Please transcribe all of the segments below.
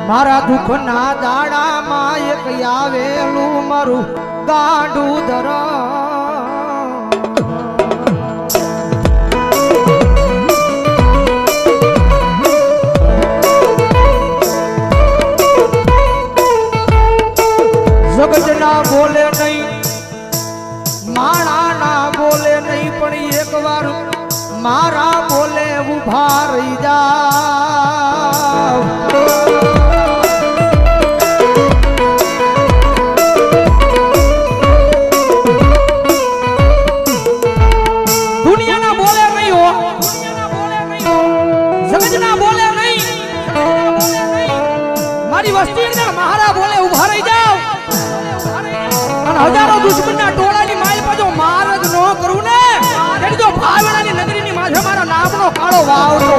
મારા દુઃખના દાડામાં એક આવેલું મારું ગાંડું ધરા જગતના બોલે નહીં માણાના બોલે નહીં પણ એક વાર મારા બોલે ઉભા રહી જાવ દુનિયાના બોલે નહીં હો જગતના બોલે નહીં મારી વસ્તી મારા બોલે ઉભા રહી જાવ હજારો દુશ્મનના ટોળાની માલ પર જો માર જ ન કરું ને તેની જો ભાવણાની નગરીની માથે મારા નામનો કાળો વાવતો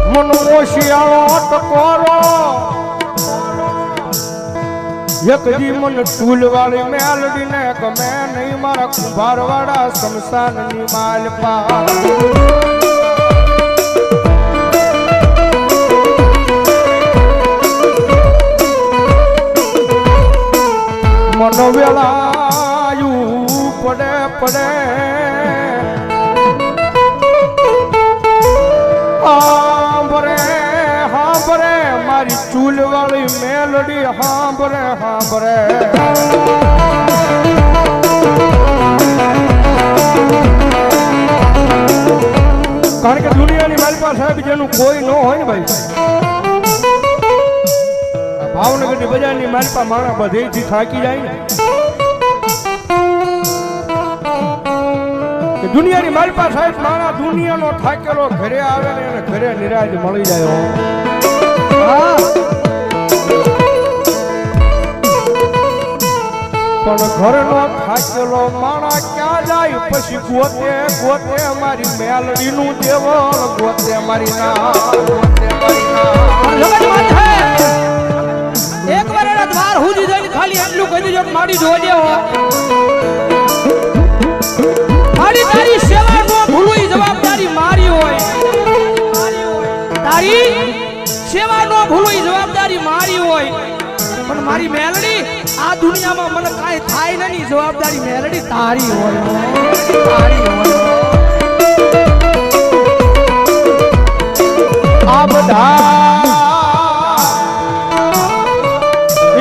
મનો શિયાળો ટકોરો એક જી મન ટૂલ વાળી મેલડી ને ગમે નહીં મારા કુંભાર વાળા શમશાન ની માલ પા મન વેલાયું પડે પડે હાંભરે મારી ચૂલ વાળી મેલડી હાંભરે હાંભરે કારણ કે દુનિયાની મારી પાસે સાહેબ જેનું કોઈ ન હોય ને ભાઈ ભાવનગરની બજારની મારી પાસે માણસ બધેથી થાકી જાય ને દુનિયાની મારી પાસે સાહેબ માણસ દુનિયાનો થાકેલો ઘરે આવે ને એને ઘરે નિરાજ મળી જાય પણ ઘરનો થાકેલો માણા ક્યાં જાય પછી ગોતે ગોતે મારી મેલડી નું દેવળ ગોતે મારી એક વાર એના દ્વાર હુજી જઈને ખાલી એટલું કહી દેજો મારી જોજે મારી તારી સેવા નો ભૂલું જવાબદારી મારી હોય તારી સેવા નો ભૂલું જવાબદારી મારી હોય પણ મારી મેલડી આ દુનિયામાં મને કાઈ થાય નહીં જવાબદારી મેલડી તારી હોય આ બધા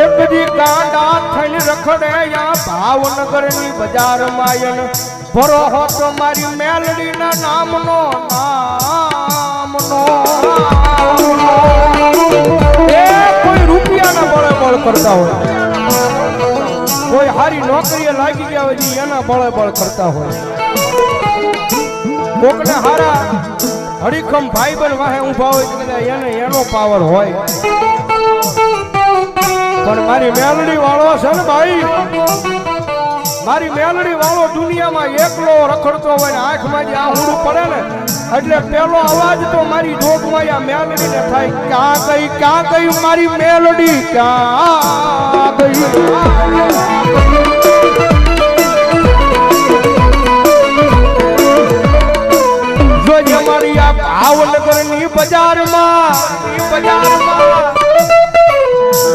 એક દી કાંડા થઈને રખડે યા ભાવનગર ની બજાર માયન ભરો હો તો મારી મેલડી ના નામનો કોઈ રૂપિયાના બળે બળ કરતા હોય કોઈ હારી નોકરીએ લાગી ગયા હોય એના બળે બળ કરતા હોય કોકને હારા હરીખમ ભાઈ બન વાહે ઊભા હોય એને એનો પાવર હોય પણ મારી મેલડી વાળો છે ને ભાઈ મારી મેલડી વાળો દુનિયામાં એકલો રખડતો હોય ને આંખમાં જે આહુડું પડે ને એટલે પેલો અવાજ તો મારી જોગમાં આ મેલડી ને થાય ક્યાં ગઈ મારી મેલડી ક્યાં ગઈ જોજે મારી આ ભાવનગર ની બજારમાં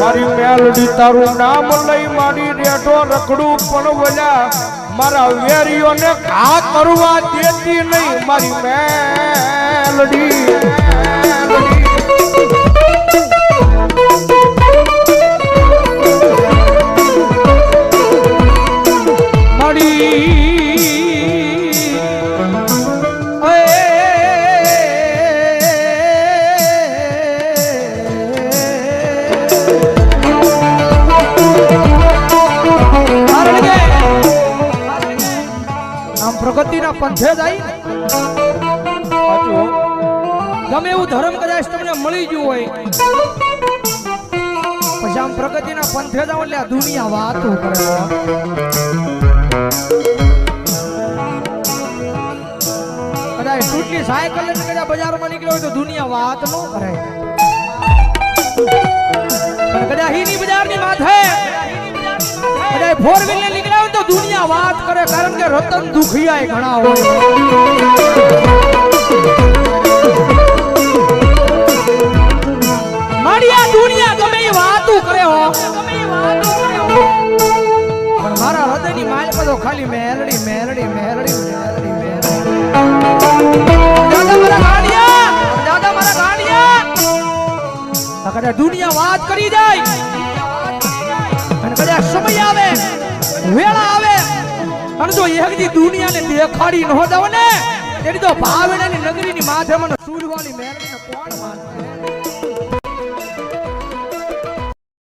મારી મેલડી તારું નામ લઈ મારી રેઠો રખડું પણ બોલ્યા મારા વેરીઓને ઘા કરવા દેતી નહીં મારી મેલડી પ્રગતિના પંથે જાય ગમે એવું ધર્મ કદાચ તમને મળી ગયું હોય પછી આમ પ્રગતિના પંથે જાવ એટલે આ દુનિયા વાતો કરે કદાચ ટૂટલી સાયકલ લઈને કદાચ બજારમાં નીકળ્યો હોય તો દુનિયા વાત ન કરે પણ કદાચ હીની બજારની માથે ફોર વ્હીલ ને નીકળ્યા હોય તો દુનિયા વાત કરે, કારણ કે રતન દુખિયા ઘણા હોય. મારી દુનિયા ગમે એ વાતું કરે હો, પણ મારા હૃદયની માલ બધો ખાલી મેલડી મેલડી મેલડી મેલડી મેલડી. દાદા મારા ગાડિયા, દાદા મારા ગાડિયા, કદાચ દુનિયા વાત કરી જાય અને કદાચ સમય આવે, વેળા આવે અને જો એકદી દુનિયાને દેખાડી ન દો ને, તેની તો ભાવનાની નગરીની માથે મને સૂરવાળી મેલડીને કોણ માનશે?